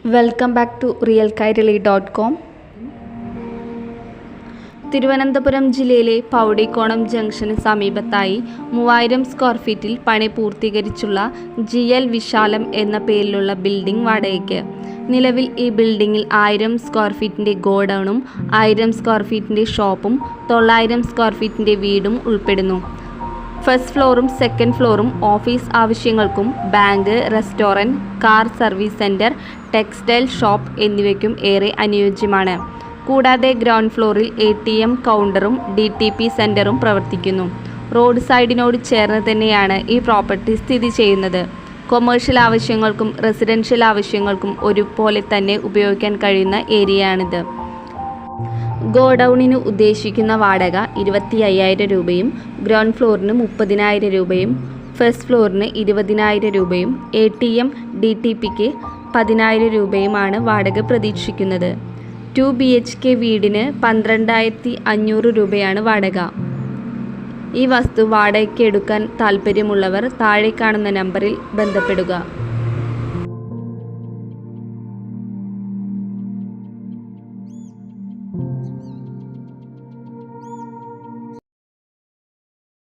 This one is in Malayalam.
Welcome back to realkairali.com. Thiruvananthapuram ജില്ലയിലെ പൗടിക്കോണം ജംഗ്ഷന് സമീപത്തായി 3000 സ്ക്വയർ ഫീറ്റിൽ പണി പൂർത്തീകരിച്ചുള്ള GL വിശാലം എന്ന പേരിലുള്ള ബിൽഡിംഗ് വാടകയ്ക്ക്. നിലവിൽ ഈ ബിൽഡിംഗിൽ 1000 സ്ക്വയർ ഫീറ്റിൻ്റെ ഗോഡൗണും 1000 സ്ക്വയർ ഫീറ്റിൻ്റെ ഷോപ്പും 900 സ്ക്വയർ ഫീറ്റിൻ്റെ വീടും ഉൾപ്പെടുന്നു. ഫസ്റ്റ് ഫ്ലോറും സെക്കൻഡ് ഫ്ലോറും ഓഫീസ് ആവശ്യങ്ങൾക്കും bank, restaurant, car service centre, textile shop എന്നിവയ്ക്കും ഏറെ അനുയോജ്യമാണ്. കൂടാതെ ഗ്രൗണ്ട് ഫ്ലോറിൽ ATM കൗണ്ടറും DTP സെൻറ്ററും പ്രവർത്തിക്കുന്നു. റോഡ് സൈഡിനോട് ചേർന്ന് തന്നെയാണ് ഈ പ്രോപ്പർട്ടി സ്ഥിതി ചെയ്യുന്നത്. കൊമേഴ്ഷ്യൽ ആവശ്യങ്ങൾക്കും റെസിഡൻഷ്യൽ ആവശ്യങ്ങൾക്കും ഒരുപോലെ തന്നെ ഉപയോഗിക്കാൻ കഴിയുന്ന ഏരിയയാണിത്. ഗോഡൗണിന് ഉദ്ദേശിക്കുന്ന വാടക 25,000 രൂപയും ഗ്രൗണ്ട് ഫ്ലോറിന് 30,000 രൂപയും ഫസ്റ്റ് ഫ്ലോറിന് 20,000 രൂപയും ATM DTPക്ക് 10,000 രൂപയുമാണ് വാടക പ്രതീക്ഷിക്കുന്നത്. 2 BHK വീടിന് 12,500 രൂപയാണ് വാടക. ഈ വസ്തു വാടകയ്ക്ക് എടുക്കാൻ താൽപ്പര്യമുള്ളവർ താഴെ കാണുന്ന നമ്പറിൽ ബന്ധപ്പെടുക.